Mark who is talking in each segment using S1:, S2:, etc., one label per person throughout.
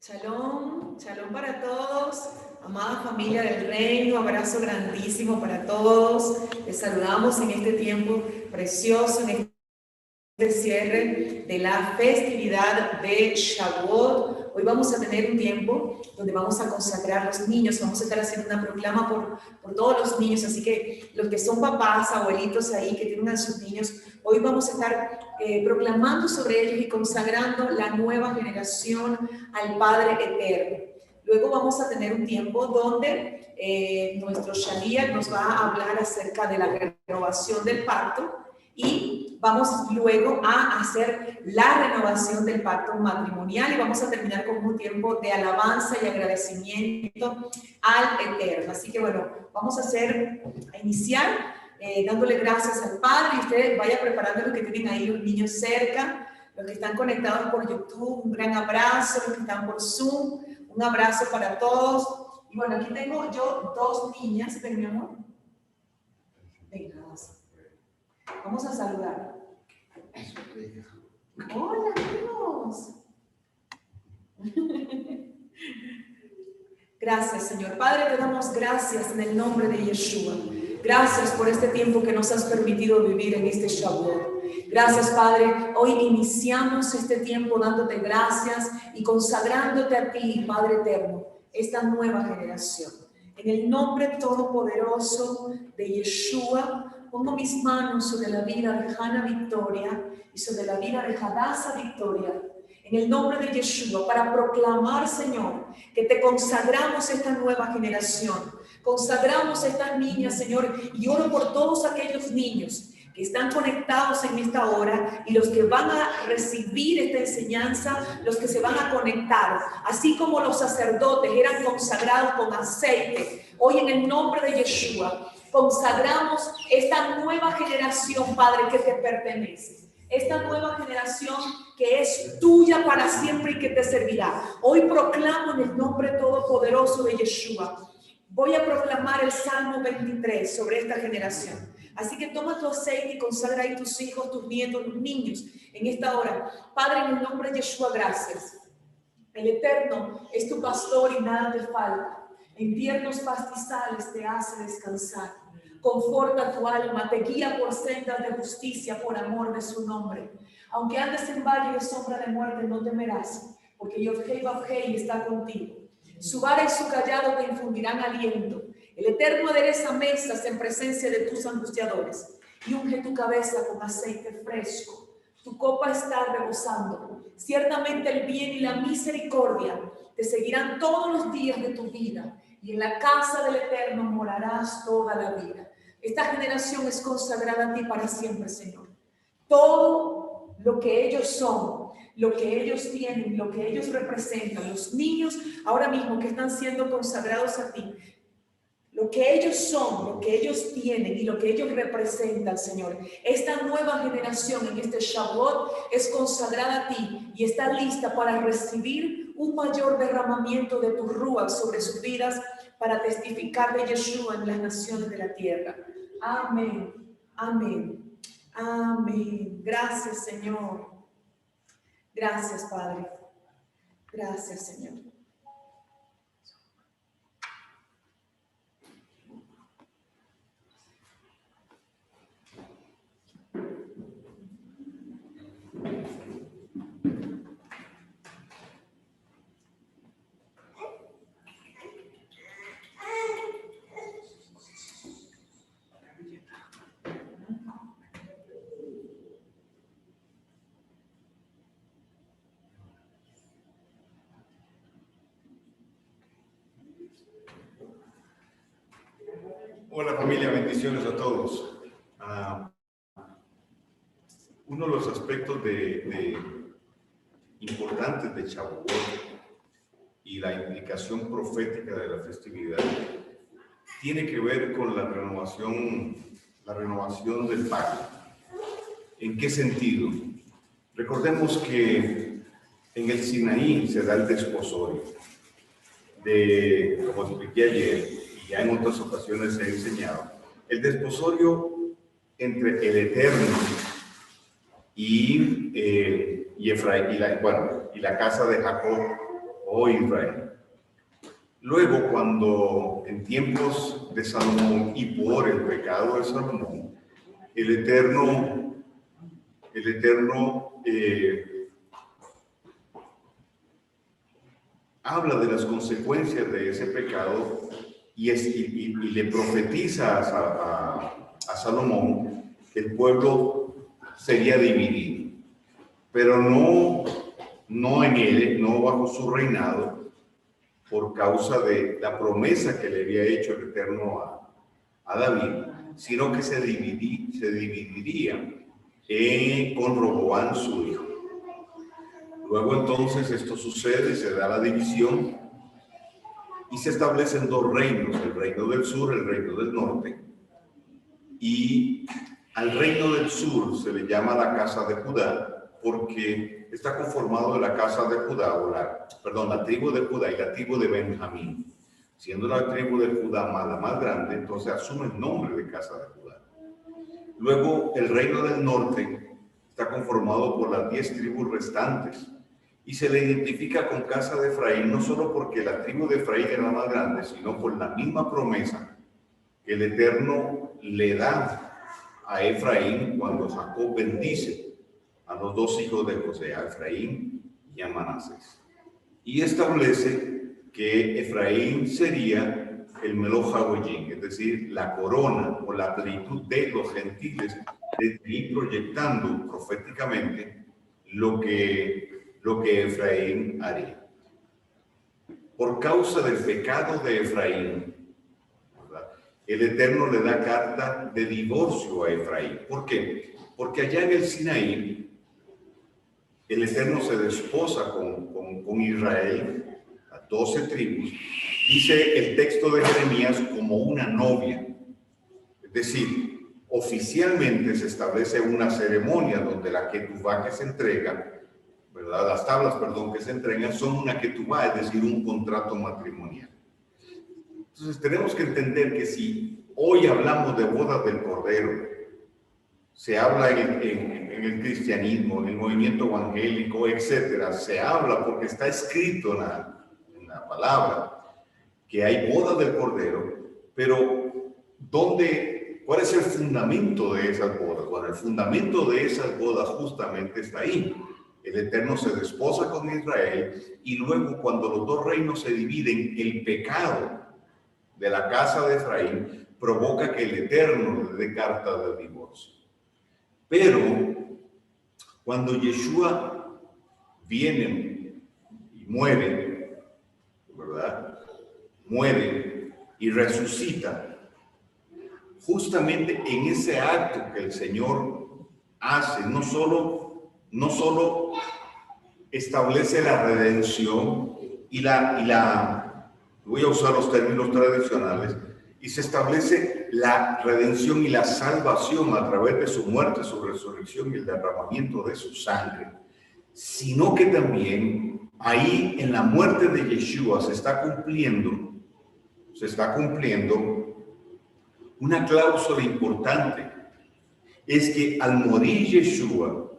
S1: Shalom, shalom para todos, amada familia del reino, abrazo grandísimo para todos. Les saludamos en este tiempo precioso, en este cierre de la festividad de Shavuot. Hoy vamos a tener un tiempo donde vamos a consagrar a los niños, vamos a estar haciendo una proclama por todos los niños, así que los que son papás, abuelitos ahí que tienen a sus niños, hoy vamos a estar proclamando sobre ellos y consagrando la nueva generación al Padre Eterno. Luego vamos a tener un tiempo donde nuestro Shaliach nos va a hablar acerca de la renovación del pacto y vamos luego a hacer la renovación del pacto matrimonial y vamos a terminar con un tiempo de alabanza y agradecimiento al Eterno. Así que bueno, vamos a iniciar dándole gracias al Padre, y ustedes vayan preparando los que tienen ahí los niños cerca, los que están conectados por YouTube, un gran abrazo, los que están por Zoom, un abrazo para todos. Y bueno, aquí tengo yo dos niñas, ven mi amor. Venga, vamos a saludar. Hola, amigos. Gracias, Señor. Padre, te damos gracias en el nombre de Yeshua. Gracias por este tiempo que nos has permitido vivir en este Shavuot. Gracias, Padre. Hoy iniciamos este tiempo dándote gracias y consagrándote a ti, Padre eterno, esta nueva generación. En el nombre todopoderoso de Yeshua, pongo mis manos sobre la vida de Hannah Victoria y sobre la vida de Hadassah Victoria. En el nombre de Yeshua, para proclamar, Señor, que te consagramos esta nueva generación. Consagramos a estas niñas, Señor, y oro por todos aquellos niños que están conectados en esta hora y los que van a recibir esta enseñanza, los que se van a conectar, así como los sacerdotes eran consagrados con aceite. Hoy en el nombre de Yeshua, consagramos esta nueva generación, Padre, que te pertenece. Esta nueva generación que es tuya para siempre y que te servirá. Hoy proclamo en el nombre todopoderoso de Yeshua. Voy a proclamar el Salmo 23 sobre esta generación. Así que toma tu aceite y consagra ahí tus hijos, tus nietos, tus niños en esta hora. Padre, en el nombre de Yeshua, gracias. El Eterno es tu pastor y nada te falta. En tiernos pastizales te hace descansar. Conforta tu alma, te guía por sendas de justicia por amor de su nombre. Aunque andes en valle de sombra de muerte, no temerás, porque Yod-Hei Vav-Hei está contigo. Su vara y su callado te infundirán aliento. El Eterno adereza mesas en presencia de tus angustiadores y unge tu cabeza con aceite fresco. Tu copa está rebosando. Ciertamente el bien y la misericordia te seguirán todos los días de tu vida, y en la casa del Eterno morarás toda la vida. Esta generación es consagrada a ti para siempre, Señor. Todo lo que ellos son, lo que ellos tienen, lo que ellos representan, los niños ahora mismo que están siendo consagrados a ti, lo que ellos son, lo que ellos tienen y lo que ellos representan, Señor. Esta nueva generación en este Shavuot es consagrada a ti y está lista para recibir un mayor derramamiento de tu Ruach sobre sus vidas para testificar de Yeshua en las naciones de la tierra. Amén, amén, amén. Gracias, Señor. Gracias, Padre. Gracias, Señor.
S2: Hola familia, bendiciones a todos. Uno de los aspectos importantes de Shavuot y la implicación profética de la festividad tiene que ver con la renovación del pacto. ¿En qué sentido? Recordemos que en el Sinaí se da el desposorio, como expliqué ayer, y ya en otras ocasiones he enseñado, el desposorio entre el Eterno y Efraín, y la casa de Jacob oh Israel. Luego, cuando en tiempos de Salomón y por el pecado de Salomón, el Eterno habla de las consecuencias de ese pecado y le profetiza a Salomón que el pueblo sería dividido, pero no en él, no bajo su reinado, por causa de la promesa que le había hecho el Eterno a David, sino que se dividiría con Roboam su hijo. Luego entonces esto sucede, se da la división y se establecen dos reinos, el reino del sur, el reino del norte. Y al reino del sur se le llama la casa de Judá porque está conformado de la casa de Judá, la tribu de Judá y la tribu de Benjamín. Siendo la tribu de Judá la más grande, entonces asume el nombre de casa de Judá. Luego el reino del norte está conformado por las 10 tribus restantes y se le identifica con casa de Efraín, no solo porque la tribu de Efraín era la más grande, sino por la misma promesa que el Eterno le da a Efraín cuando Jacob bendice a los dos hijos de José, a Efraín y a Manasés. Y establece que Efraín sería el Meloj HaGoyim, es decir, la corona o la plenitud de los gentiles, de ir proyectando proféticamente lo que Efraín haría. Por causa del pecado de Efraín, ¿verdad?, el Eterno le da carta de divorcio a Efraín. ¿Por qué? Porque allá en el Sinaí, el Eterno se desposa con Israel, a 12 tribus. Dice el texto de Jeremías como una novia. Es decir, oficialmente se establece una ceremonia donde la ketubá que se entrega, ¿verdad?, las tablas, que se entregan son una ketubá, es decir, un contrato matrimonial. Entonces tenemos que entender que si hoy hablamos de bodas del Cordero, se habla en el cristianismo, en el movimiento evangélico, etcétera, se habla porque está escrito en la palabra que hay bodas del Cordero, pero ¿cuál es el fundamento de esas bodas? Bueno, el fundamento de esas bodas justamente está ahí. El Eterno se desposa con Israel y luego cuando los dos reinos se dividen, el pecado de la casa de Efraín provoca que el Eterno le dé carta de divorcio. Pero cuando Yeshua viene y muere, ¿verdad?, muere y resucita, justamente en ese acto que el Señor hace, no solo establece la redención voy a usar los términos tradicionales, y se establece la redención y la salvación a través de su muerte, su resurrección y el derramamiento de su sangre, sino que también ahí en la muerte de Yeshua se está cumpliendo una cláusula importante. Es que al morir Yeshua,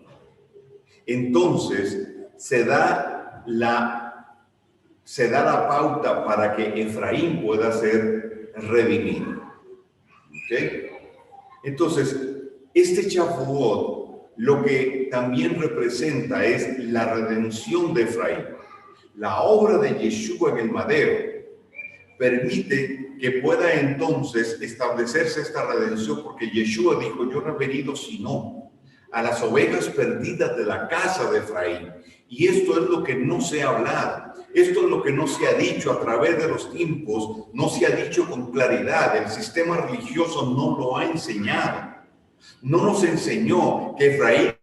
S2: entonces se da la pauta para que Efraín pueda ser redimido. ¿Okay? Entonces, este Shavuot lo que también representa es la redención de Efraín. La obra de Yeshua en el madero permite que pueda entonces establecerse esta redención, porque Yeshua dijo: yo no he venido sino a las ovejas perdidas de la casa de Efraín. Y esto es lo que no se ha hablado, esto es lo que no se ha dicho a través de los tiempos, no se ha dicho con claridad. El sistema religioso no lo ha enseñado, no nos enseñó que Efraín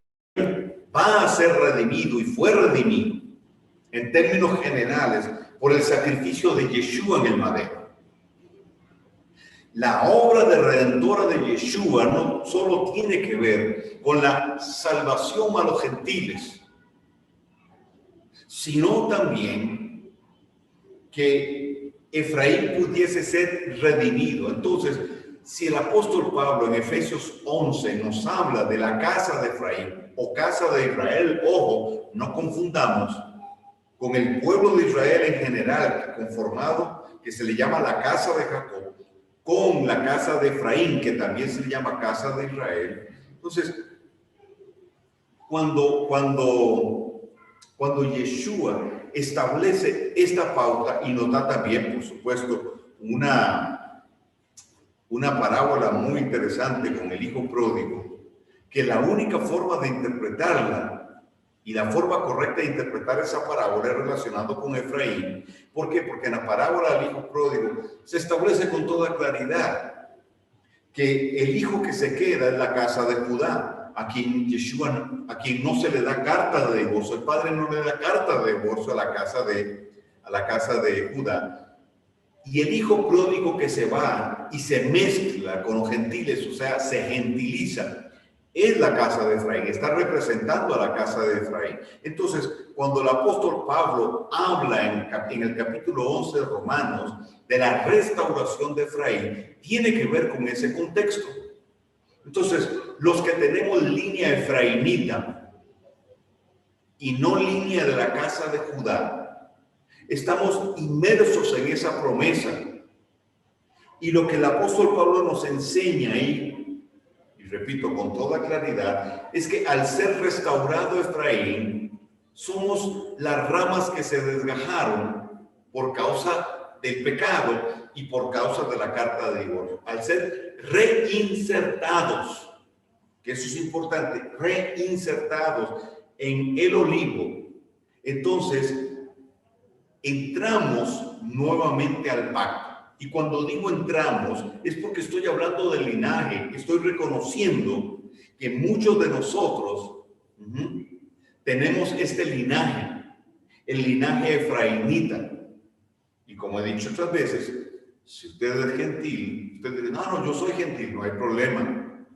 S2: va a ser redimido y fue redimido en términos generales por el sacrificio de Yeshua en el madero. La obra de redentora de Yeshua no solo tiene que ver con la salvación a los gentiles, sino también que Efraín pudiese ser redimido. Entonces, si el apóstol Pablo en Efesios 11 nos habla de la casa de Efraín o casa de Israel, ojo, no confundamos con el pueblo de Israel en general, conformado, que se le llama la casa de Jacob, con la casa de Efraín, que también se le llama casa de Israel. Entonces, cuando Yeshua establece esta pauta y nos da también, por supuesto, una parábola muy interesante con el hijo pródigo, que la única forma de interpretarla y la forma correcta de interpretar esa parábola es relacionado con Efraín. ¿Por qué? Porque en la parábola del hijo pródigo se establece con toda claridad que el hijo que se queda es la casa de Judá, a quien no se le da carta de divorcio. El padre no le da carta de divorcio a la casa de Judá. Y el hijo pródigo que se va y se mezcla con los gentiles, o sea, se gentiliza, es la casa de Efraín, está representando a la casa de Efraín. Entonces, cuando el apóstol Pablo habla en el capítulo 11 de Romanos de la restauración de Efraín, tiene que ver con ese contexto. Entonces, los que tenemos línea efraimita y no línea de la casa de Judá, estamos inmersos en esa promesa. Y lo que el apóstol Pablo nos enseña ahí, y repito con toda claridad, es que al ser restaurado Efraín, somos las ramas que se desgajaron por causa del pecado y por causa de la carta de divorcio. Al ser reinsertados, que eso es importante, reinsertados en el olivo, entonces entramos nuevamente al pacto. Y cuando digo entramos, es porque estoy hablando del linaje, estoy reconociendo que muchos de nosotros tenemos este linaje, el linaje efraimita. Y como he dicho otras veces, si usted es gentil, usted dice, no, yo soy gentil, no hay problema.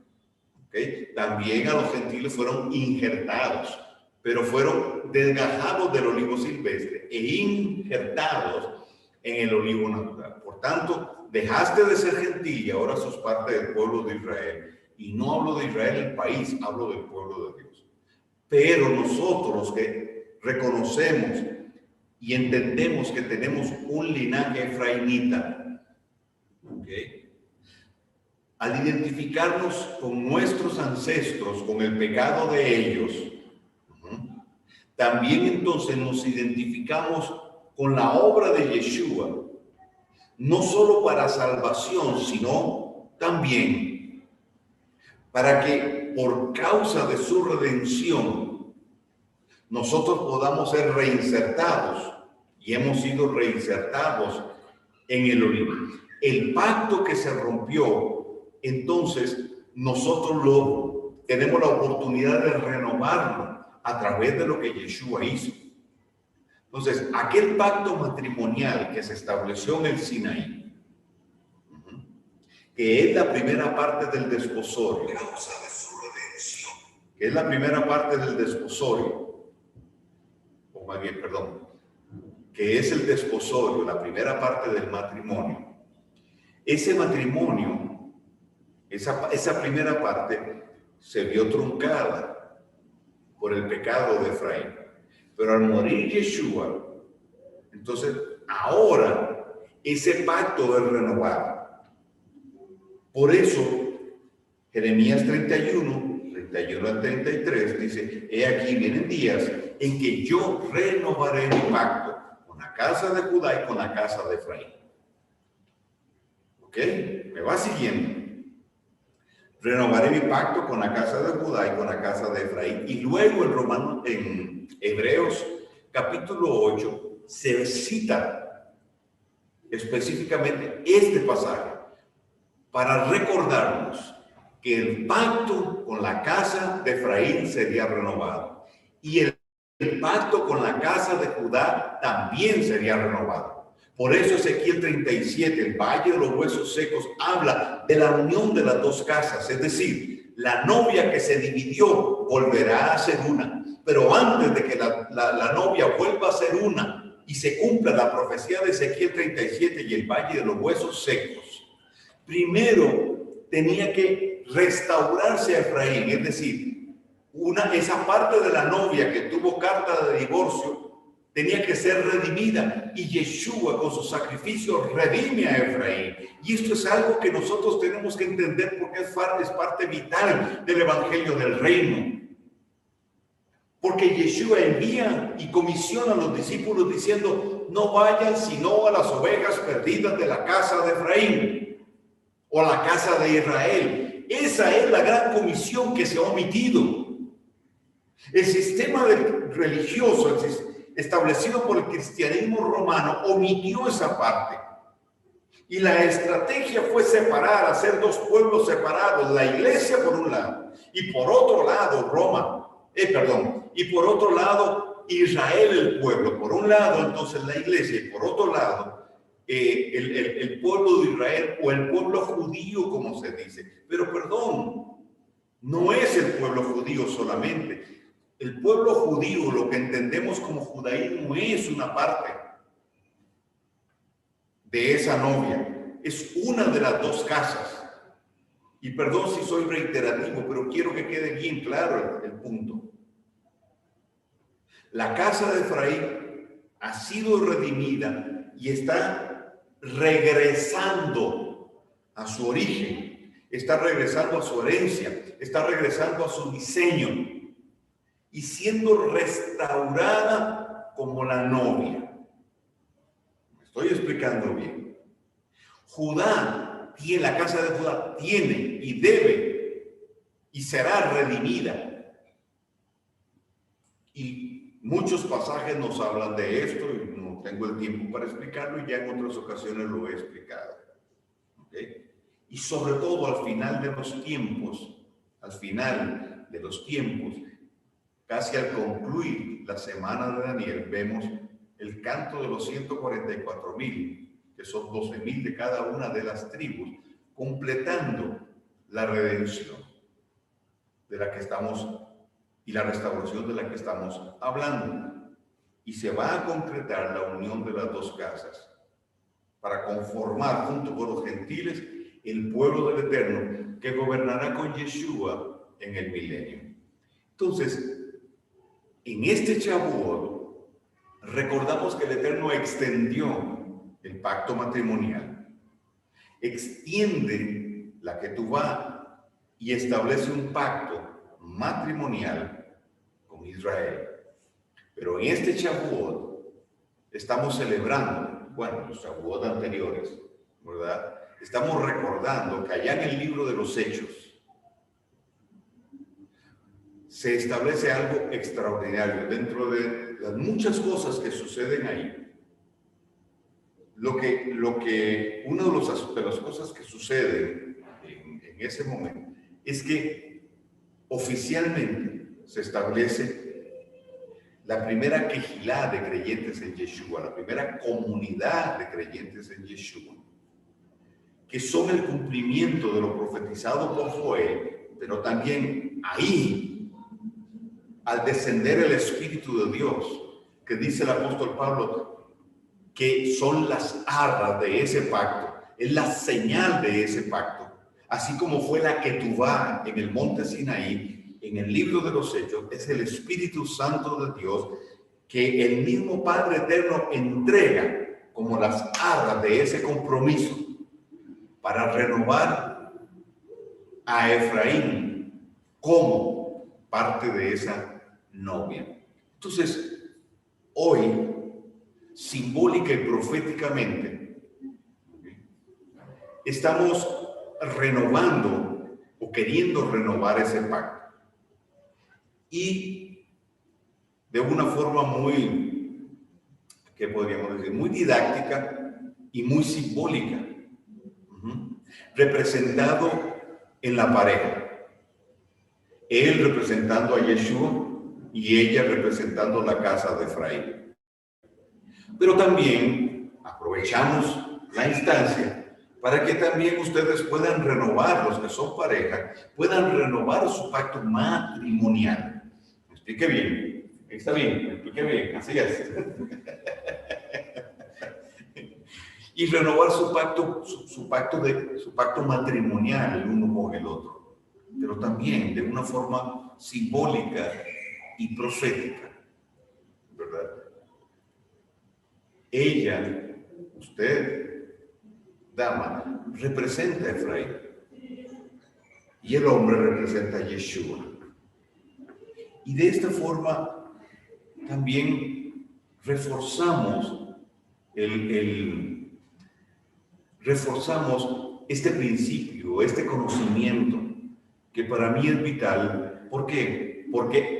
S2: ¿Okay? También a los gentiles fueron injertados, pero fueron desgajados del olivo silvestre e injertados en el olivo natural. Por tanto, dejaste de ser gentil y ahora sos parte del pueblo de Israel. Y no hablo de Israel el país, hablo del pueblo de Dios. Pero nosotros que reconocemos y entendemos que tenemos un linaje efraimita, ¿okay? Al identificarnos con nuestros ancestros, con el pecado de ellos, también entonces nos identificamos con la obra de Yeshua, no solo para salvación, sino también para que por causa de su redención nosotros podamos ser reinsertados, y hemos sido reinsertados en el olivo. El pacto que se rompió, entonces nosotros tenemos la oportunidad de renovarlo a través de lo que Yeshua hizo. Entonces, aquel pacto matrimonial que se estableció en el Sinaí, que es la primera parte del desposorio, que es la primera parte del desposorio, o más bien, perdón, que es el desposorio, la primera parte del matrimonio. Ese matrimonio, esa primera parte, se vio truncada por el pecado de Efraín. Pero al morir Yeshua, entonces ahora ese pacto es renovado. Por eso, Jeremías 31 al 33 dice, he aquí vienen días en que yo renovaré mi pacto con la casa de Judá y con la casa de Efraín. ¿Ok? ¿Me va siguiendo? Renovaré mi pacto con la casa de Judá y con la casa de Efraín. Y luego en Hebreos capítulo 8 se cita específicamente este pasaje para recordarnos que el pacto con la casa de Efraín sería renovado y el pacto con la casa de Judá también sería renovado. Por eso Ezequiel 37, el Valle de los Huesos Secos, habla de la unión de las dos casas, es decir, la novia que se dividió volverá a ser una, pero antes de que la novia vuelva a ser una y se cumpla la profecía de Ezequiel 37 y el Valle de los Huesos Secos, primero tenía que restaurarse a Efraín, es decir, esa parte de la novia que tuvo carta de divorcio tenía que ser redimida, y Yeshua con su sacrificio redime a Efraín. Y esto es algo que nosotros tenemos que entender, porque es parte vital del evangelio del reino. Porque Yeshua envía y comisiona a los discípulos diciendo: no vayan sino a las ovejas perdidas de la casa de Efraín o la casa de Israel. Esa es la gran comisión que se ha omitido. El sistema religioso establecido por el cristianismo romano omitió esa parte. Y la estrategia fue separar, hacer dos pueblos separados: la iglesia por un lado y por otro lado y por otro lado Israel, el pueblo. Por un lado entonces la iglesia, y por otro lado el pueblo de Israel, o el pueblo judío, como se dice. Pero perdón, no es el pueblo judío solamente. El pueblo judío, lo que entendemos como judaísmo, es una parte de esa novia. Es una de las dos casas. Y perdón si soy reiterativo, pero quiero que quede bien claro el punto. La casa de Efraín ha sido redimida y está regresando a su origen, está regresando a su herencia, está regresando a su diseño y siendo restaurada como la novia. Me estoy explicando bien. La casa de Judá tiene y debe y será redimida. Y muchos pasajes nos hablan de esto, y no tengo el tiempo para explicarlo, y ya en otras ocasiones lo he explicado. ¿Okay? Y sobre todo al final de los tiempos, casi al concluir la semana de Daniel, vemos el canto de los 144,000, que son 12,000 de cada una de las tribus, completando la redención de la que estamos y la restauración de la que estamos hablando. Y se va a concretar la unión de las dos casas para conformar junto con los gentiles el pueblo del Eterno, que gobernará con Yeshua en el milenio. Entonces, en este Shavuot recordamos que el Eterno extendió el pacto matrimonial, extiende la Ketubá y establece un pacto matrimonial con Israel. Pero en este Shavuot estamos celebrando, los Shavuot anteriores, ¿verdad? Estamos recordando que allá en el libro de los Hechos se establece algo extraordinario dentro de las muchas cosas que suceden ahí. Una de las cosas que suceden en ese momento es que oficialmente se establece la primera quejilá de creyentes en Yeshua, la primera comunidad de creyentes en Yeshua, que son el cumplimiento de lo profetizado por Joel, pero también ahí, al descender el Espíritu de Dios, que dice el apóstol Pablo, que son las arras de ese pacto, es la señal de ese pacto, así como fue la Ketubá en el monte Sinaí. En el libro de los Hechos es el Espíritu Santo de Dios que el mismo Padre Eterno entrega como las arras de ese compromiso para renovar a Efraín como parte de esa novia. Entonces, hoy, simbólica y proféticamente, estamos renovando o queriendo renovar ese pacto. Y de una forma muy, ¿qué podríamos decir? Muy didáctica y muy simbólica. Representado en la pareja. Él representando a Yeshua y ella representando la casa de Efraín. Pero también aprovechamos la instancia para que también ustedes puedan renovar, los que son pareja, puedan renovar su pacto matrimonial. ¿Me explique bien? Está bien, me explique bien, así es. Y renovar su pacto matrimonial el uno con el otro, pero también de una forma simbólica y profética, ¿verdad? Ella, usted, dama, representa a Efraín. Y el hombre representa a Yeshua. Y de esta forma también reforzamos reforzamos este principio, este conocimiento, que para mí es vital. ¿Por qué? Porque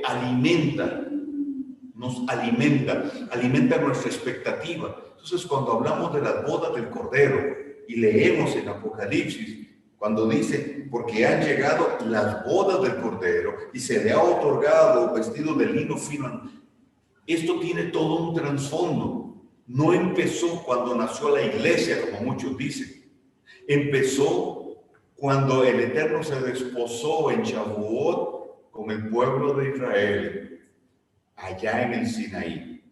S2: nos alimenta nuestra expectativa. Entonces, cuando hablamos de las bodas del Cordero y leemos en Apocalipsis, cuando dice, porque han llegado las bodas del Cordero y se le ha otorgado vestido de lino fino, esto tiene todo un trasfondo. No empezó cuando nació la iglesia, como muchos dicen. Empezó cuando el Eterno se desposó en Shavuot con el pueblo de Israel, allá en el Sinaí.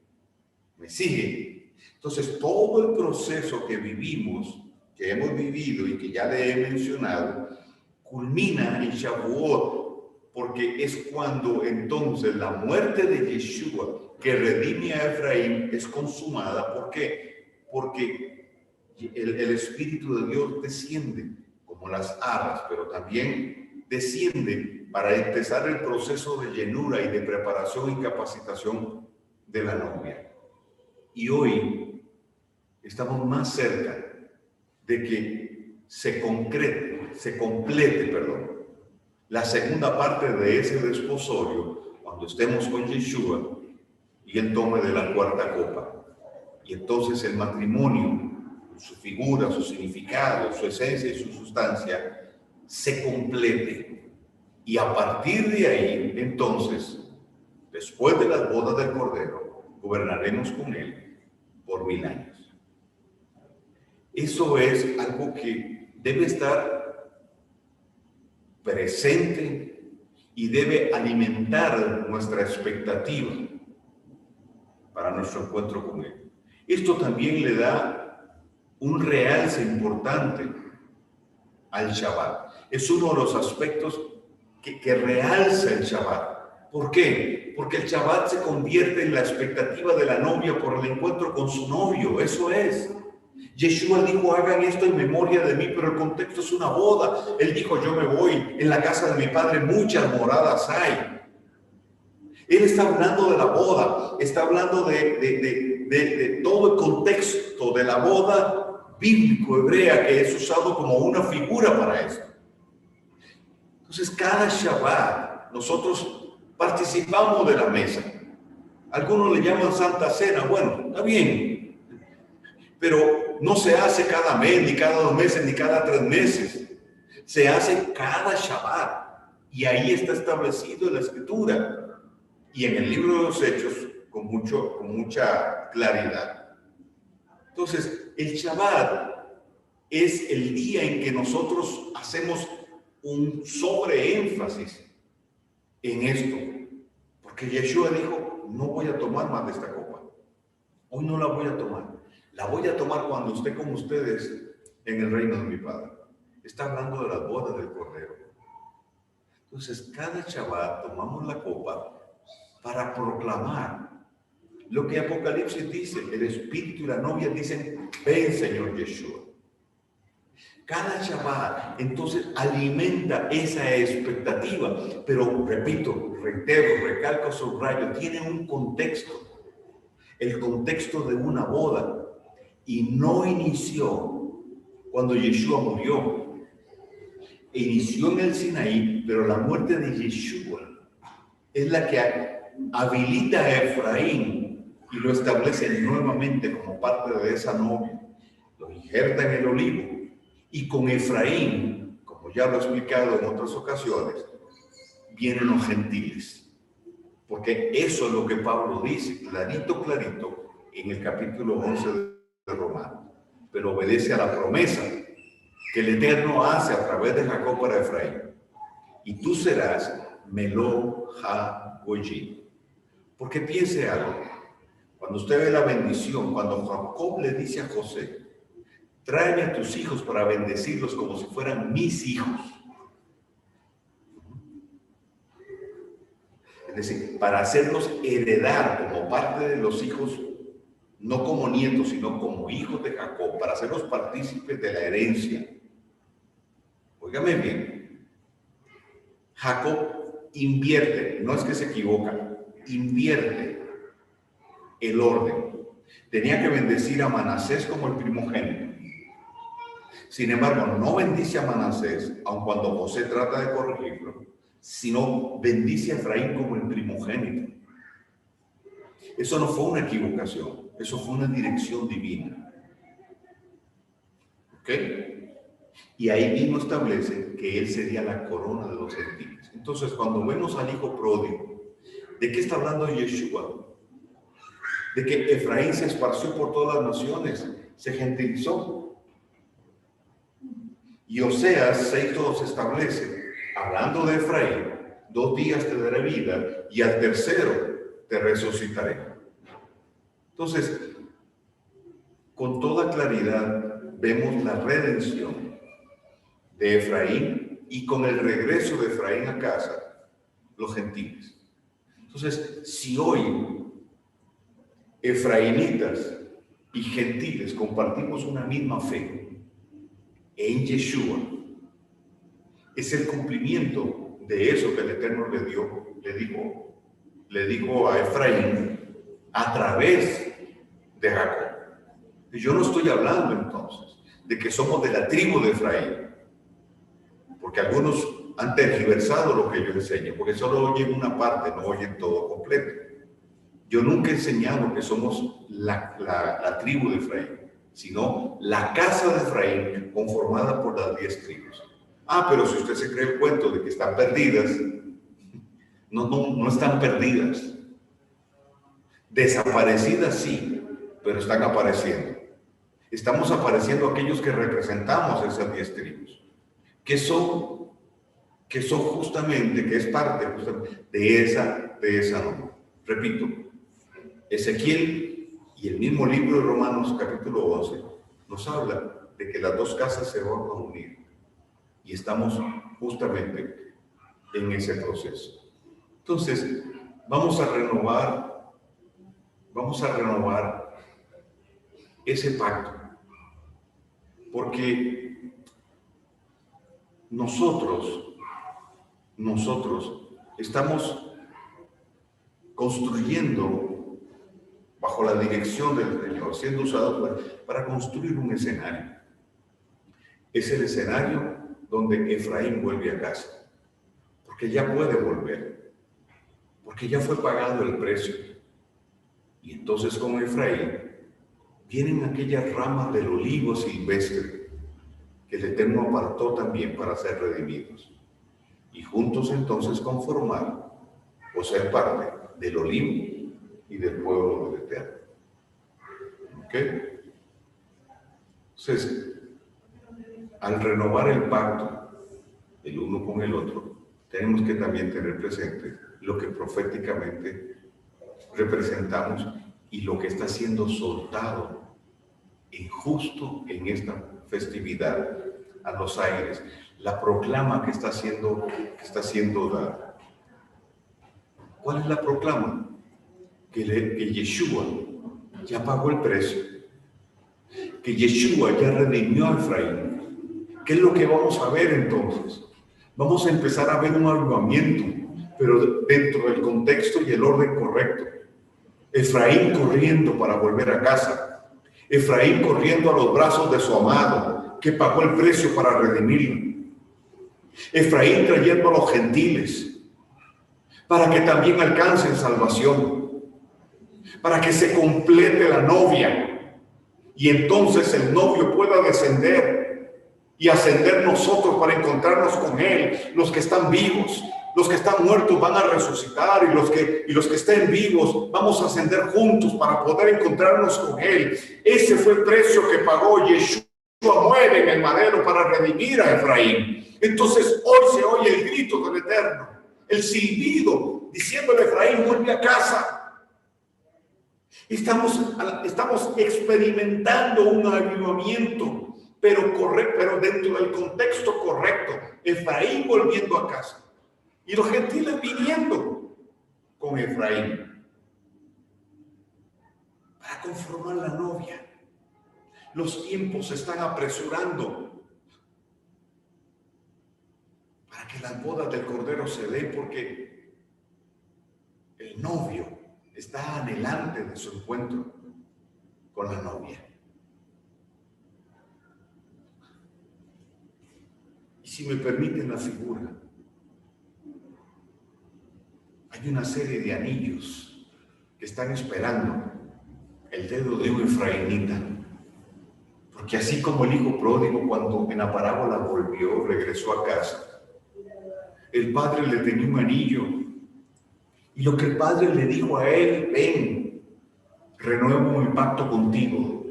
S2: ¿Me sigue? Entonces, todo el proceso que vivimos, que hemos vivido y que ya le he mencionado, culmina en Shavuot, porque es cuando entonces la muerte de Yeshua, que redime a Efraín, es consumada. ¿Por qué? Porque el Espíritu de Dios desciende como las alas, pero también desciende para empezar el proceso de llenura y de preparación y capacitación de la novia. Y hoy estamos más cerca de que se complete, la segunda parte de ese desposorio, cuando estemos con Yeshua y Él tome de la cuarta copa. Y entonces el matrimonio, su figura, su significado, su esencia y su sustancia, se complete. Y a partir de ahí, entonces, después de las bodas del Cordero, gobernaremos con Él por 1000 años. Eso es algo que debe estar presente y debe alimentar nuestra expectativa para nuestro encuentro con Él. Esto también le da un realce importante al Shabbat. Es uno de los aspectos que realza el Shabbat. ¿Por qué? Porque el Shabbat se convierte en la expectativa de la novia por el encuentro con su novio. Eso es. Yeshua dijo, hagan esto en memoria de mí, pero el contexto es una boda. Él dijo, yo me voy, en la casa de mi padre muchas moradas hay. Él está hablando de la boda, está hablando de todo el contexto de la boda bíblico hebrea, que es usado como una figura para esto. Entonces, cada Shabbat nosotros participamos de la mesa. Algunos le llaman Santa Cena. Bueno, está bien, pero no se hace cada mes, ni cada 2 meses, ni cada 3 meses. Se hace cada Shabbat. Y ahí está establecido en la Escritura y en el libro de los Hechos con mucha claridad. Entonces, el Shabbat es el día en que nosotros hacemos un sobreénfasis en esto. Porque Yeshua dijo, no voy a tomar más de esta copa. Hoy no la voy a tomar. La voy a tomar cuando esté con ustedes en el reino de mi Padre. Está hablando de las bodas del Cordero. Entonces, cada Shabbat tomamos la copa para proclamar lo que Apocalipsis dice. El Espíritu y la novia dicen, ven Señor Yeshua. Cada Shabbat entonces alimenta esa expectativa, pero repito, reitero, recalco, subrayo, tiene un contexto, el contexto de una boda, y no inició cuando Yeshua murió. Inició en el Sinaí, pero la muerte de Yeshua es la que habilita a Efraín y lo establece nuevamente como parte de esa novia. Lo injerta en el olivo. Y con Efraín, como ya lo he explicado en otras ocasiones, vienen los gentiles. Porque eso es lo que Pablo dice, clarito, en el capítulo 11 de Romanos. Pero obedece a la promesa que el Eterno hace a través de Jacob para Efraín. Y tú serás Melo Ha-Goyim. Porque piense algo. Cuando usted ve la bendición, cuando Jacob le dice a José, tráeme a tus hijos para bendecirlos como si fueran mis hijos. Es decir, para hacerlos heredar como parte de los hijos no como nietos, sino como hijos de Jacob, para hacerlos partícipes de la herencia. Óigame bien, Jacob invierte, no es que se equivoca, invierte el orden. Tenía que bendecir a Manasés como el primogénito. Sin embargo, no bendice a Manasés, aun cuando José trata de corregirlo, sino bendice a Efraín como el primogénito. Eso no fue una equivocación, eso fue una dirección divina. ¿Ok? Y ahí mismo establece que él sería la corona de los gentiles. Entonces, cuando vemos al hijo pródigo, ¿de qué está hablando Yeshua? De que Efraín se esparció por todas las naciones, se gentilizó. Y Oseas 6:2 establece, hablando de Efraín, 2 días te daré vida y al tercero te resucitaré. Entonces, con toda claridad vemos la redención de Efraín y con el regreso de Efraín a casa, los gentiles. Entonces, si hoy efraínitas y gentiles compartimos una misma fe en Yeshua, es el cumplimiento de eso que el Eterno le dijo a Efraín a través de Jacob. Y yo no estoy hablando entonces de que somos de la tribu de Efraín, porque algunos han tergiversado lo que yo enseño, porque solo oyen una parte, no oyen todo completo. Yo nunca he enseñado que somos la tribu de Efraín, sino la casa de Efraín conformada por las 10 tribus. Pero si usted se cree el cuento de que están perdidas, no están perdidas. Desaparecidas sí, pero están apareciendo. Estamos apareciendo aquellos que representamos esas 10 tribus, que son justamente, que es parte justamente de esa norma. Repito, Ezequiel y el mismo libro de Romanos capítulo 11 nos habla de que las 2 casas se van a unir y estamos justamente en ese proceso. Entonces, vamos a renovar ese pacto, porque nosotros estamos construyendo bajo la dirección del Señor, siendo usados para construir un escenario. Es el escenario donde Efraín vuelve a casa, porque ya puede volver, porque ya fue pagado el precio. Y entonces con Efraín vienen aquellas ramas del olivo silvestre que el Eterno apartó también para ser redimidos. Y juntos entonces conformar o ser parte del olivo y del pueblo del Eterno. ¿Ok? Entonces, al renovar el pacto, el uno con el otro, tenemos que también tener presente lo que proféticamente representamos y lo que está siendo soltado justo en esta festividad a los aires, la proclama que está siendo dada. ¿Cuál es la proclama? Que Yeshua ya pagó el precio, que Yeshua ya redimió a Efraín. ¿Qué es lo que vamos a ver entonces? Vamos a empezar a ver un avivamiento, pero dentro del contexto y el orden correcto. Efraín corriendo para volver a casa. Efraín corriendo a los brazos de su amado, que pagó el precio para redimirlo. Efraín trayendo a los gentiles, para que también alcancen salvación, para que se complete la novia, y entonces el novio pueda descender y ascender nosotros para encontrarnos con él. Los que están vivos, los que están muertos van a resucitar, y los que estén vivos vamos a ascender juntos para poder encontrarnos con él. Ese fue el precio que pagó Yeshua. Muere en el madero para redimir a Efraín. Entonces hoy se oye el grito del Eterno, el silbido, diciéndole a Efraín: vuelve a casa. Estamos experimentando un avivamiento, pero dentro del contexto correcto. Efraín volviendo a casa y los gentiles viniendo con Efraín, para para conformar la novia. Los tiempos se están apresurando para que las bodas del Cordero se den, porque el novio está anhelante de su encuentro con la novia. Y si me permiten la figura, hay una serie de anillos que están esperando el dedo de un efraínita. Porque así como el hijo pródigo, cuando en la parábola volvió, regresó a casa, el padre le tenía un anillo. Y lo que el padre le dijo a él: ven, renuevo mi pacto contigo.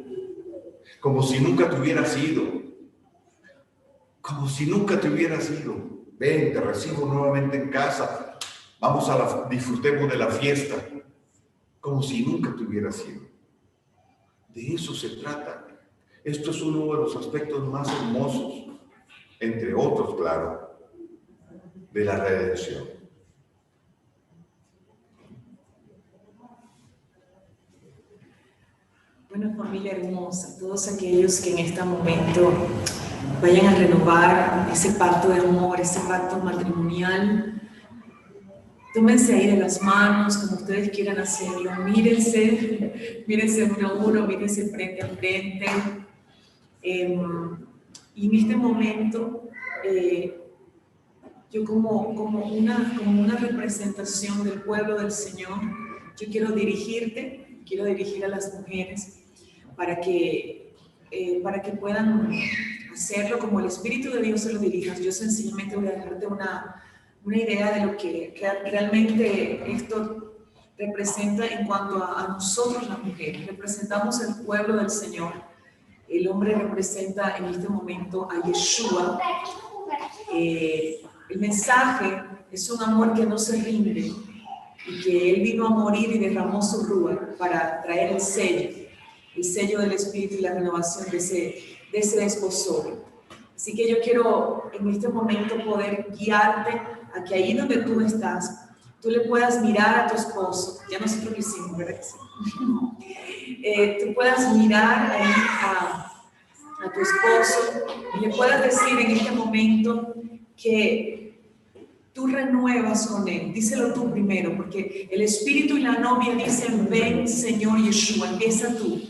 S2: Como si nunca te hubieras ido. Como si nunca te hubieras ido. Ven, te recibo nuevamente en casa. Vamos disfrutemos de la fiesta. Como si nunca te hubieras ido. De eso se trata. Esto es uno de los aspectos más hermosos, entre otros, claro, de la redención.
S1: Bueno, familia hermosa, todos aquellos que en este momento vayan a renovar ese pacto de amor, ese pacto matrimonial, tómense ahí de las manos, como ustedes quieran hacerlo, mírense uno a uno, mírense frente a frente. Y en este momento, yo como una representación del pueblo del Señor, yo quiero dirigir a las mujeres para que puedan hacerlo como el Espíritu de Dios se lo dirija. Yo sencillamente voy a dejarte una idea de lo que realmente esto representa en cuanto a nosotros las mujeres. Representamos el pueblo del Señor. El hombre representa en este momento a Yeshua. El mensaje es un amor que no se rinde y que Él vino a morir y derramó su ruah para traer el sello del Espíritu y la renovación de ese desposorio. Así que yo quiero en este momento poder guiarte a que ahí donde tú estás, tú le puedas mirar a tu esposo. Ya nosotros lo hicimos, ¿verdad? Tú puedas mirar ahí a tu esposo y le puedas decir en este momento que tú renuevas con él. Díselo tú primero, porque el espíritu y la novia dicen: ven, Señor Yeshua. Empieza tú,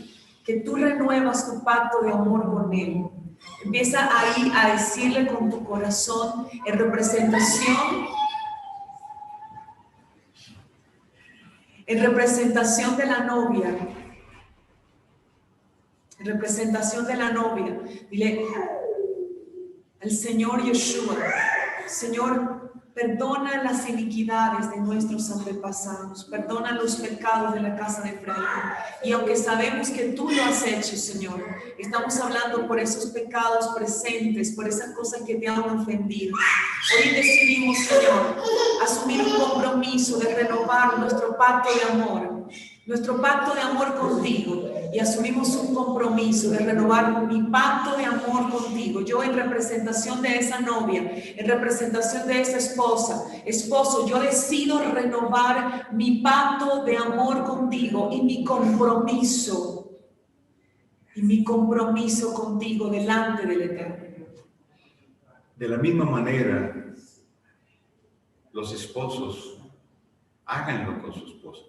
S1: que tú renuevas tu pacto de amor con él. Empieza ahí a decirle con tu corazón en representación de la novia. En representación de la novia, dile al Señor Yeshua: Señor, perdona las iniquidades de nuestros antepasados, perdona los pecados de la casa de Efraín. Y aunque sabemos que tú lo has hecho, Señor, estamos hablando por esos pecados presentes, por esas cosas que te han ofendido. Hoy decidimos, Señor, asumir un compromiso de renovar nuestro pacto de amor contigo, y asumimos un compromiso de renovar mi pacto de amor contigo. Yo, en representación de esa novia, en representación de esa esposo, yo decido renovar mi pacto de amor contigo y mi compromiso contigo delante del Eterno.
S2: De la misma manera, los esposos háganlo con su esposa,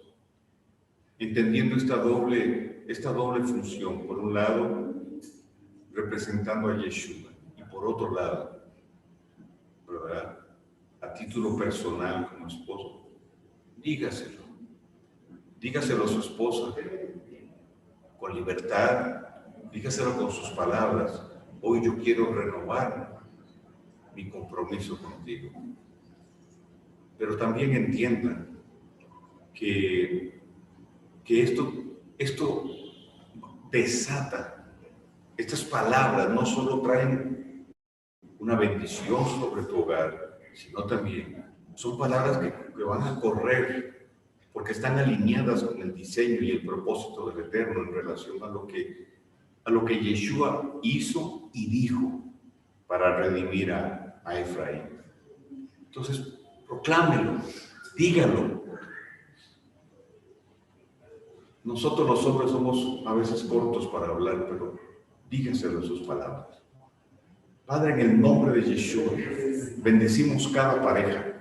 S2: entendiendo esta doble función. Por un lado, representando a Yeshua, y por otro lado, ¿verdad?, a título personal como esposo. Dígaselo a su esposa con libertad, dígaselo con sus palabras: hoy yo quiero renovar mi compromiso contigo. Pero también entiendan que esto desata. Estas palabras no solo traen una bendición sobre tu hogar, sino también son palabras que van a correr, porque están alineadas con el diseño y el propósito del Eterno en relación a lo que Yeshua hizo y dijo para redimir a Efraín. Entonces, proclámelo, dígalo. Nosotros los hombres somos a veces cortos para hablar, pero dígaselo en sus palabras. Padre, en el nombre de Yeshua, bendecimos cada pareja,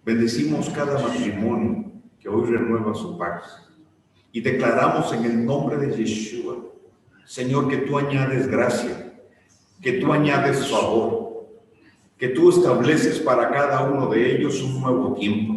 S2: bendecimos cada matrimonio que hoy renueva su pacto. Y declaramos en el nombre de Yeshua, Señor, que tú añades gracia, que tú añades favor, que tú estableces para cada uno de ellos un nuevo tiempo.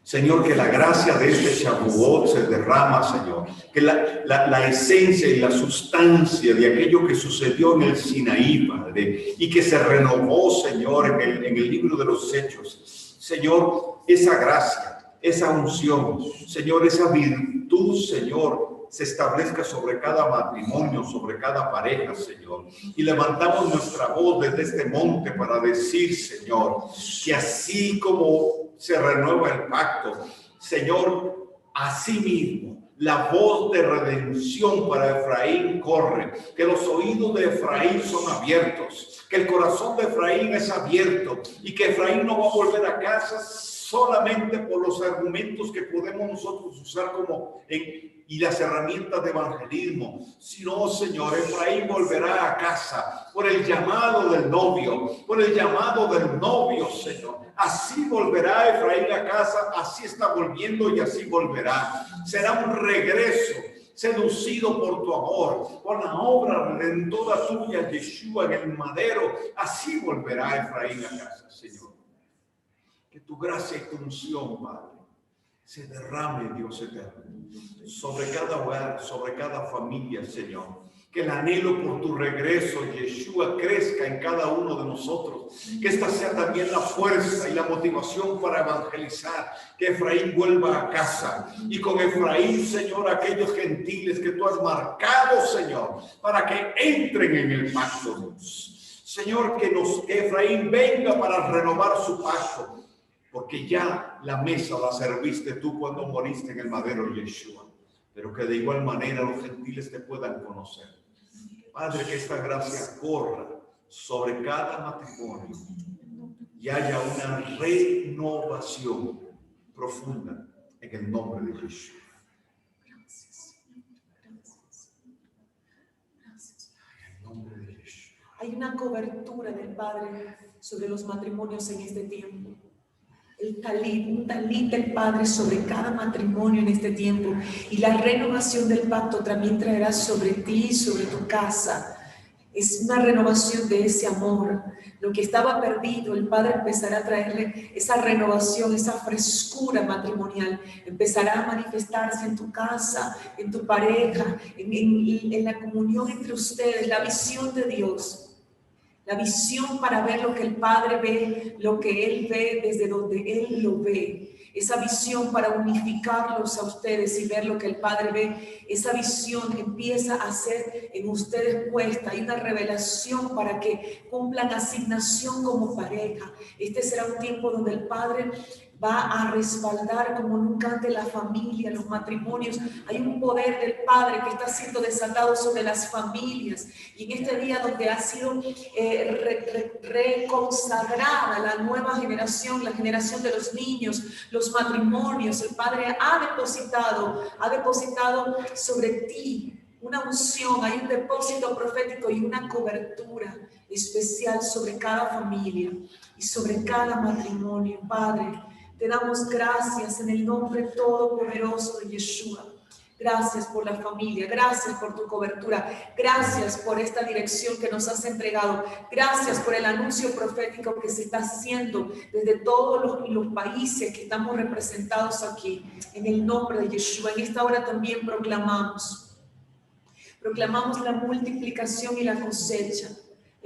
S2: Señor, que la gracia de este Shavuot se derrama, Señor. Que la esencia y la sustancia de aquello que sucedió en el Sinaí, Padre, y que se renovó, Señor, en el libro de los Hechos. Señor, esa gracia, esa unción, Señor, esa virtud, Señor, se establezca sobre cada matrimonio, sobre cada pareja, Señor. Y levantamos nuestra voz desde este monte para decir, Señor, que así como se renueva el pacto, Señor, así mismo la voz de redención para Efraín corre, que los oídos de Efraín son abiertos, que el corazón de Efraín es abierto y que Efraín no va a volver a casa solamente por los argumentos que podemos nosotros usar y las herramientas de evangelismo, sino, Señor, Efraín volverá a casa por el llamado del novio, Señor. Así volverá Efraín a casa, así está volviendo y así volverá. Será un regreso seducido por tu amor, por la obra redentora tuya, Yeshua, en el madero. Así volverá Efraín a casa, Señor. Que tu gracia y tu unción, Padre, se derrame, Dios eterno, sobre cada hogar, sobre cada familia, Señor. Que el anhelo por tu regreso, Yeshua, crezca en cada uno de nosotros. Que esta sea también la fuerza y la motivación para evangelizar. Que Efraín vuelva a casa. Y con Efraín, Señor, aquellos gentiles que tú has marcado, Señor, para que entren en el pacto. Señor, que Efraín venga para renovar su pacto. Porque ya la mesa la serviste tú cuando moriste en el madero, Yeshua. Pero que de igual manera los gentiles te puedan conocer. Padre, que esta gracia corra sobre cada matrimonio y haya una renovación profunda en el nombre de Yeshua.
S1: Gracias.
S2: En el nombre de Yeshua.
S1: Hay una cobertura del Padre sobre los matrimonios en este tiempo. Un talit del Padre sobre cada matrimonio en este tiempo, y la renovación del pacto también traerá sobre ti y sobre tu casa. Es una renovación de ese amor. Lo que estaba perdido, el Padre empezará a traerle esa renovación, esa frescura matrimonial. Empezará a manifestarse en tu casa, en tu pareja, en la comunión entre ustedes, la visión de Dios. La visión para ver lo que el Padre ve, lo que Él ve desde donde Él lo ve. Esa visión para unificarlos a ustedes y ver lo que el Padre ve. Esa visión empieza a ser en ustedes puesta. Hay una revelación para que cumplan asignación como pareja. Este será un tiempo donde el Padre va a respaldar como nunca antes la familia, los matrimonios. Hay un poder del Padre que está siendo desatado sobre las familias. Y en este día donde ha sido reconsagrada la nueva generación, la generación de los niños, los matrimonios, el Padre ha depositado sobre ti una unción, hay un depósito profético y una cobertura especial sobre cada familia y sobre cada matrimonio. Padre, te damos gracias en el nombre todopoderoso de Yeshua. Gracias por la familia, gracias por tu cobertura, gracias por esta dirección que nos has entregado, gracias por el anuncio profético que se está haciendo desde todos los países que estamos representados aquí, en el nombre de Yeshua. En esta hora también proclamamos la multiplicación y la cosecha.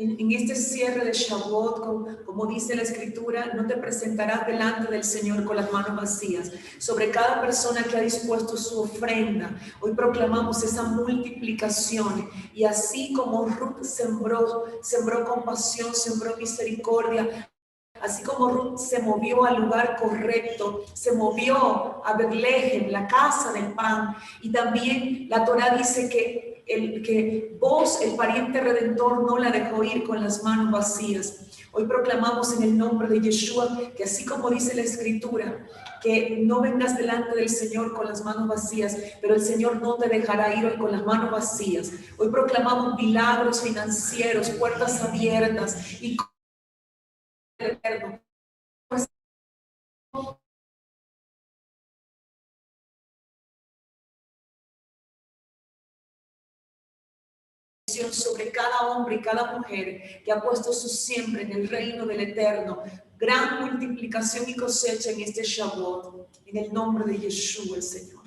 S1: En este cierre de Shavuot, como dice la Escritura, no te presentarás delante del Señor con las manos vacías. Sobre cada persona que ha dispuesto su ofrenda, hoy proclamamos esa multiplicación. Y así como Ruth sembró compasión, sembró misericordia, así como Ruth se movió al lugar correcto, se movió a Betlehem, la casa del pan, y también la Torá dice que que vos, el pariente redentor, no la dejó ir con las manos vacías. Hoy proclamamos en el nombre de Yeshua que así como dice la Escritura, que no vengas delante del Señor con las manos vacías, pero el Señor no te dejará ir hoy con las manos vacías. Hoy proclamamos milagros financieros, puertas abiertas y el Eterno. Sobre cada hombre y cada mujer que ha puesto su siembra en el reino del Eterno, gran multiplicación y cosecha en este Shavuot, en el nombre de Yeshua el Señor.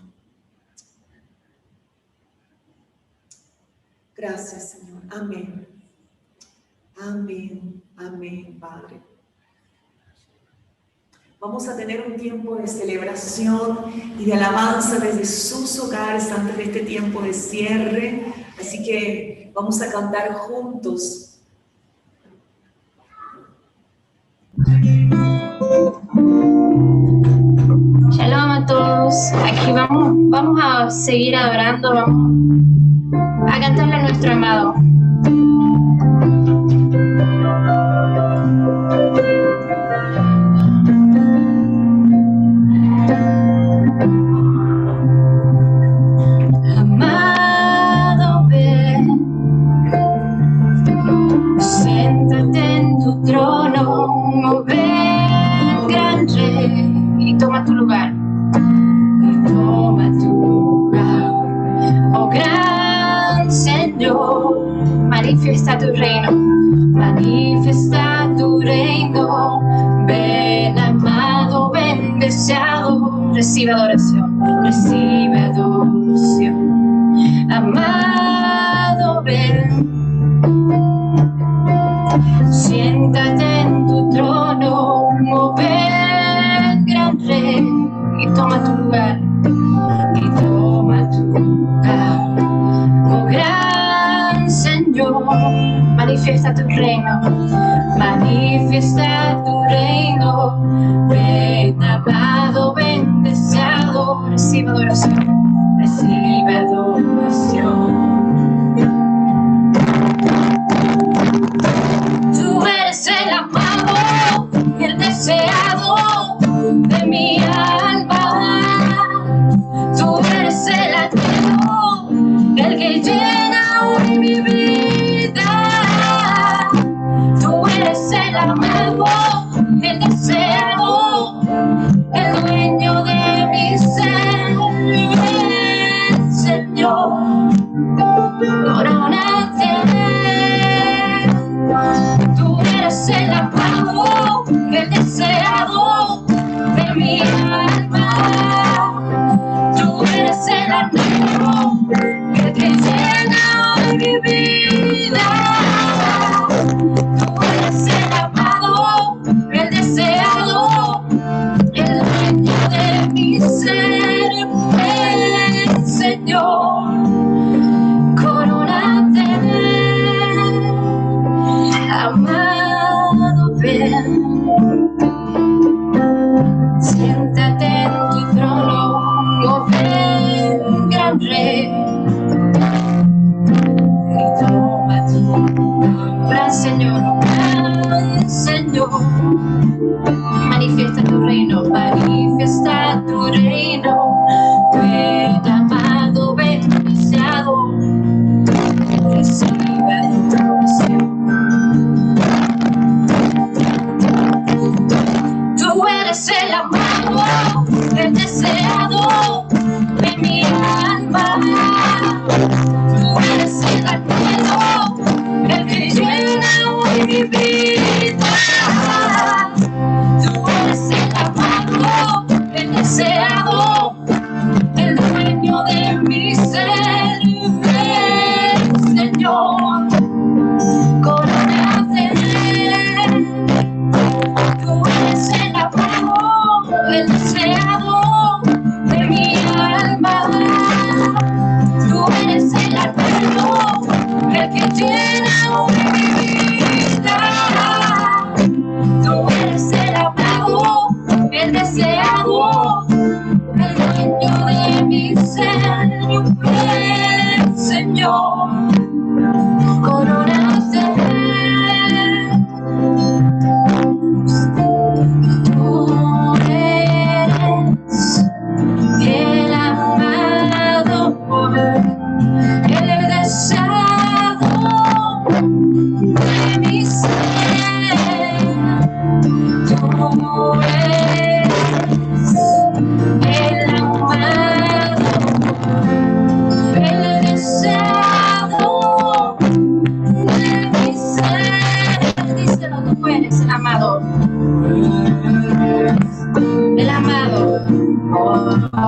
S1: Gracias, Señor. Amén. Amén. Amén, Padre. Vamos a tener un tiempo de celebración y de alabanza desde sus hogares antes de este tiempo de cierre. Así que vamos a cantar juntos.
S3: Shalom a todos. Aquí vamos a seguir adorando, vamos a cantarle a nuestro amado. Amado, ven, siéntate en tu trono, oh, ven, gran rey, y toma tu lugar. Toma tu lugar, oh gran Señor, manifiesta tu reino, ven amado, ven deseado, recibe adoración, amado, ven, siéntate en tu trono, oh ven gran rey, y toma tu lugar, oh gran Señor, manifiesta tu reino, ven amado, ven deseado, recibe adoración, Tú eres el amado, el deseado de mi alma. Tú eres el anhelo, el que llena hoy mi vida. Tú eres el amado, el deseado, el dueño de mi ser. Ven, Señor, corónate. Tú eres el amado, el deseado de mi alma.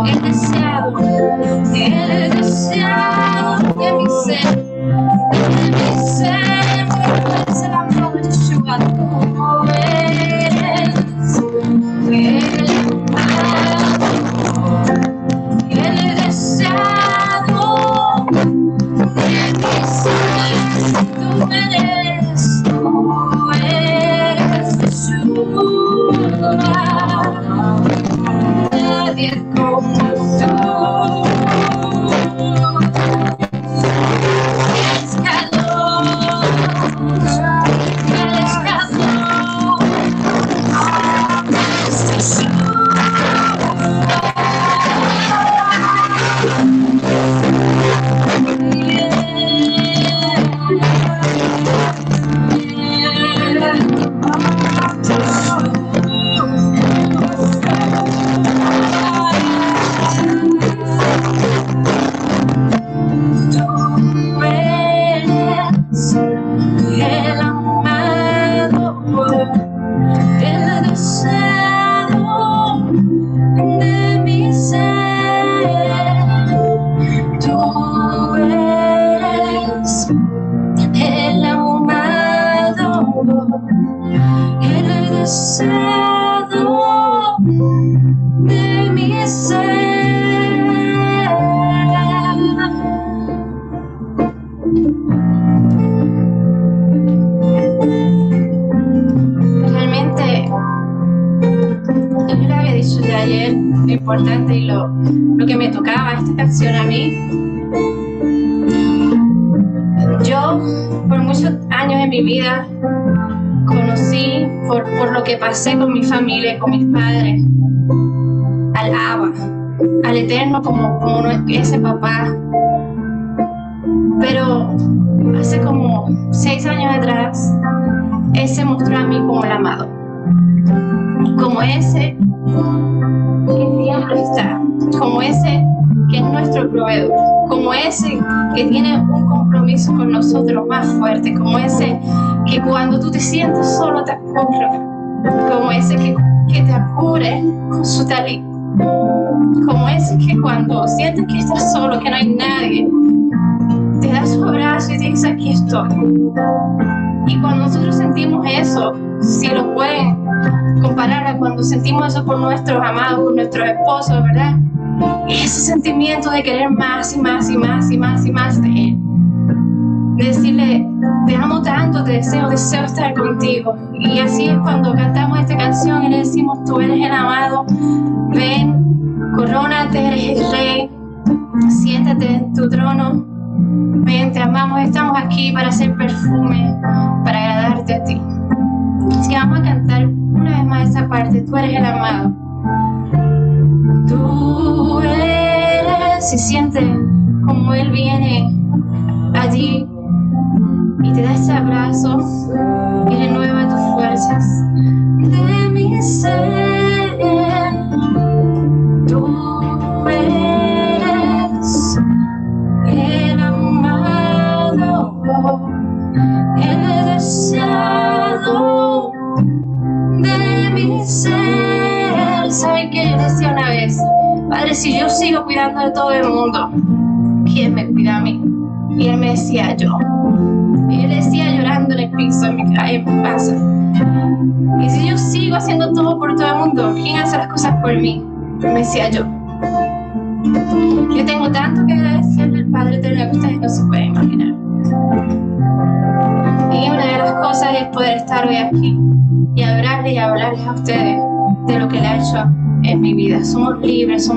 S3: el deseado de mi ser, es el amor de Yeshua, tú eres el amado, el deseado de mi ser, tú eres Yeshua, nadie como tú. Importante y lo que me tocaba esta canción a mí. Yo por muchos años en mi vida conocí, por lo que pasé con mi familia, con mis padres, al Abba, al Eterno como ese papá. Pero hace como 6 años atrás, Él se mostró a mí como el amado, como ese que siempre está, como ese que es nuestro proveedor, como ese que tiene un compromiso con nosotros más fuerte, como ese que cuando tú te sientes solo te acude, como ese que te acude con su talit, como ese que cuando sientes que estás solo, que no hay nadie, te da su abrazo y te dice aquí estoy. Y cuando nosotros sentimos eso, si lo pueden comparar a cuando sentimos eso por nuestros amados, por nuestros esposos, ¿verdad? Ese sentimiento de querer más y más y más y más y más de Él. De decirle, te amo tanto, te deseo estar contigo. Y así es cuando cantamos esta canción y le decimos, tú eres el amado, ven, corónate, eres el rey, siéntate en tu trono, ven, te amamos, estamos aquí para hacer perfume, para agradarte a ti. Así que vamos a cantar una vez más esa parte, tú eres el amado. Tú eres, y siente como Él viene allí y te da ese abrazo y renueva tus fuerzas de mi ser. Tú eres el amado, el deseado de mi ser. ¿Saben qué? Yo decía una vez, Padre, si yo sigo cuidando de todo el mundo, ¿quién me cuida a mí? Y Él me decía yo. Y Él decía llorando en el piso, en mi casa. Y si yo sigo haciendo todo por todo el mundo, ¿quién hace las cosas por mí? Y me decía yo. Yo tengo tanto que agradecerle al Padre Eterno que ustedes no se pueden imaginar. Y una de las cosas es poder estar hoy aquí y hablarles a ustedes de lo que Él ha hecho en mi vida. Somos libres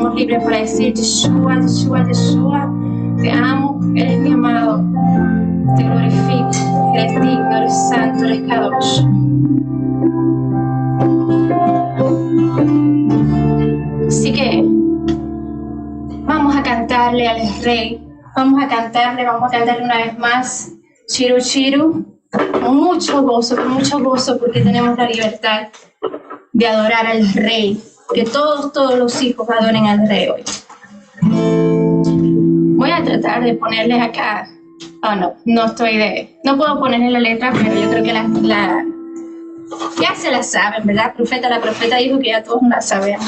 S3: para decir Yeshua, Yeshua, Yeshua, te amo, eres mi amado, te glorifico, eres digno, eres santo, eres Kadosh. Así que vamos a cantarle al Rey, vamos a cantarle una vez más, Chiru Chiru, con mucho gozo, porque tenemos la libertad de adorar al Rey, que todos los hijos adoren al Rey hoy. Voy a tratar de ponerles acá, no puedo ponerle la letra, pero yo creo que ya se la saben, ¿verdad? La profeta dijo que ya todos la sabemos.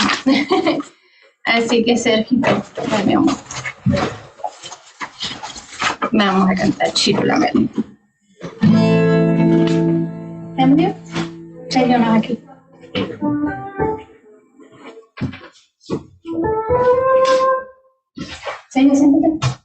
S3: Así que, Sergio, ay, mi amor, vamos a cantar Chirulamente. ¿Entendió? Seguimos aquí. Sigue, siéntate.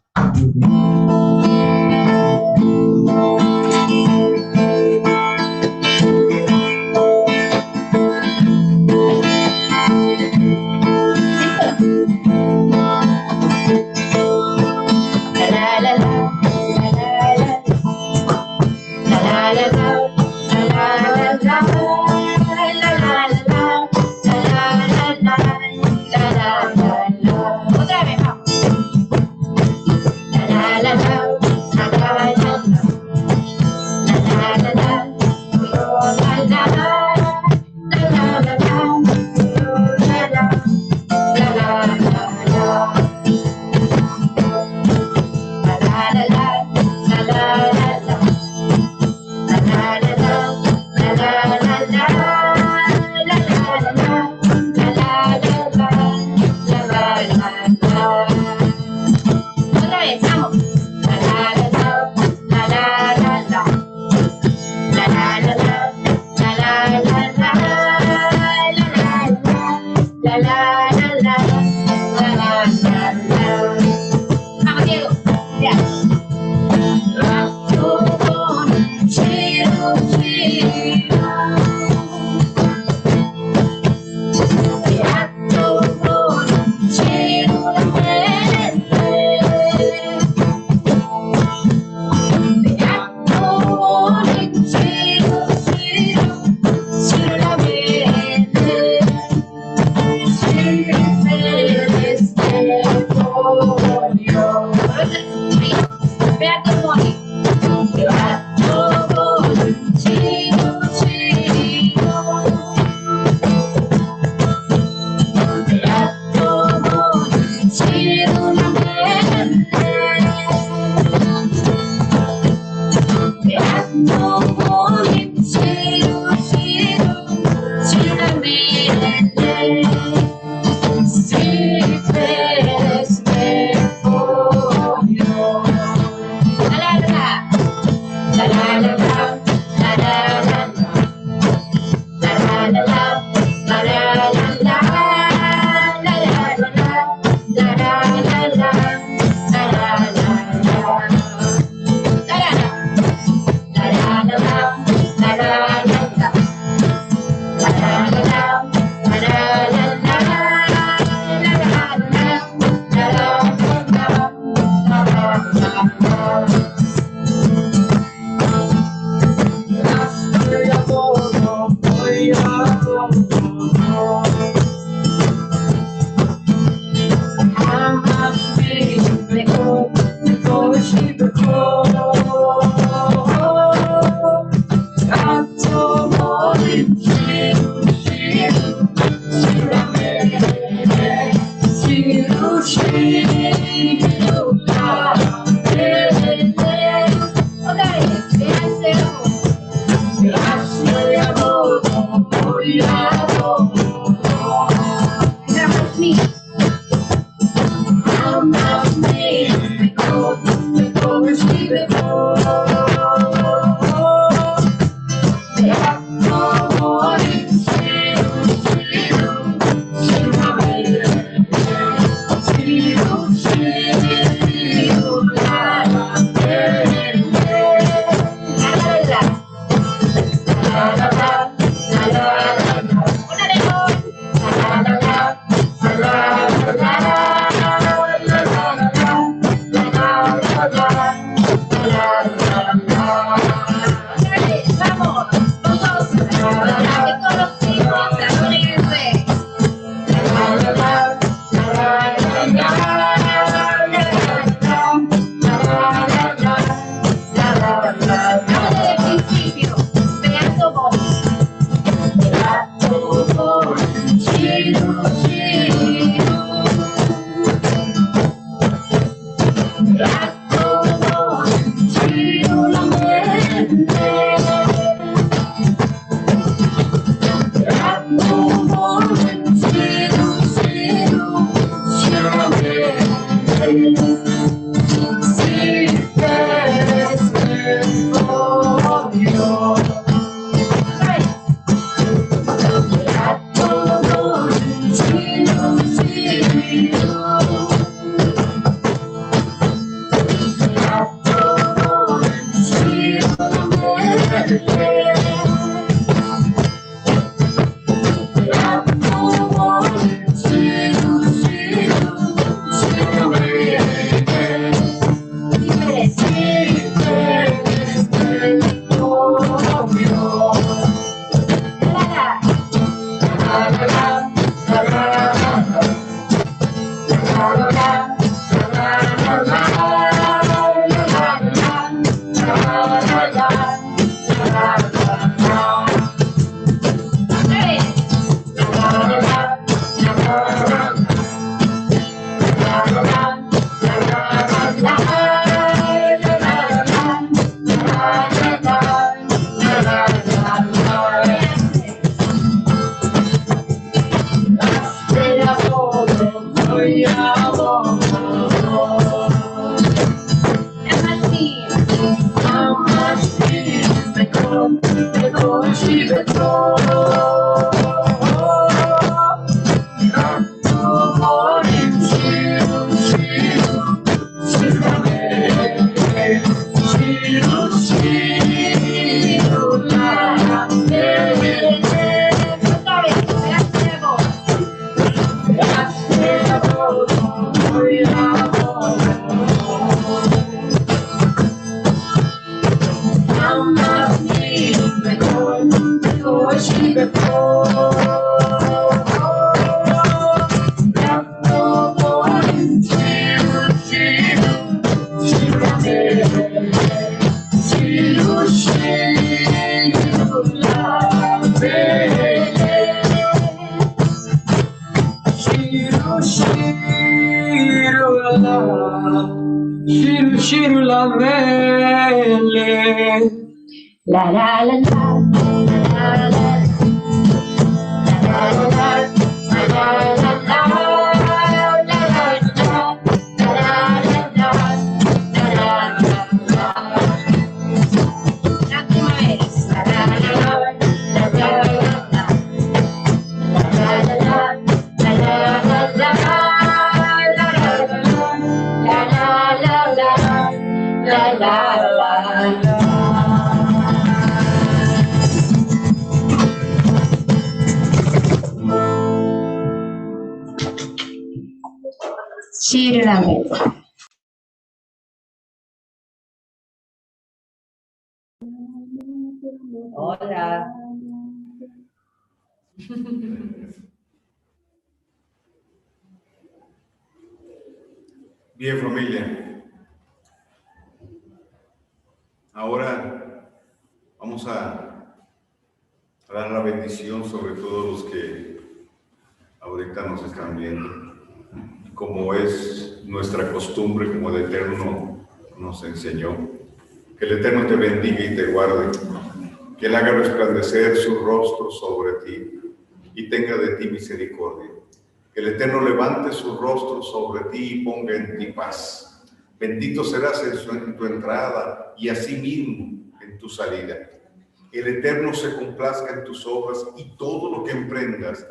S4: Shiru la mele. La la la la la la
S5: Hola.
S2: Bien, familia. Ahora vamos a dar la bendición sobre todos los que ahorita nos están viendo. Como es nuestra costumbre, como el Eterno nos enseñó. Que el Eterno te bendiga y te guarde. Que Él haga resplandecer su rostro sobre ti y tenga de ti misericordia. Que el Eterno levante su rostro sobre ti y ponga en ti paz. Bendito serás en tu entrada y asimismo en tu salida. Que el Eterno se complazca en tus obras y todo lo que emprendas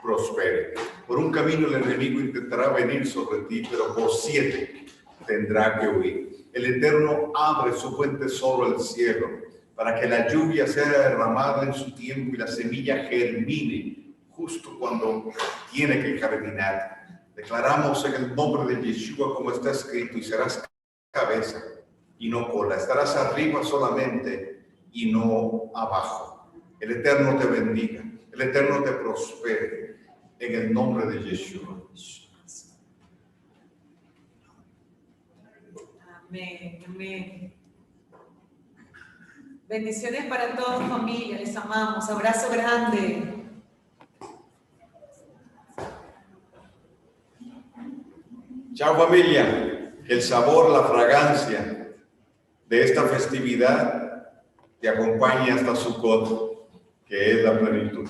S2: prospere. Por un camino el enemigo intentará venir sobre ti, pero por 7 tendrá que huir. El Eterno abre su fuente sobre el cielo para que la lluvia sea derramada en su tiempo y la semilla germine justo cuando tiene que germinar. Declaramos en el nombre de Yeshua como está escrito, y serás cabeza y no cola. Estarás arriba solamente y no abajo. El Eterno te bendiga. El Eterno te prospere en el nombre de Yeshua.
S1: Amén, amén. Bendiciones para todos, familia. Les amamos. Abrazo grande.
S2: Chao, familia. Que el sabor, la fragancia de esta festividad te acompañe hasta Sukkot, que es la plenitud.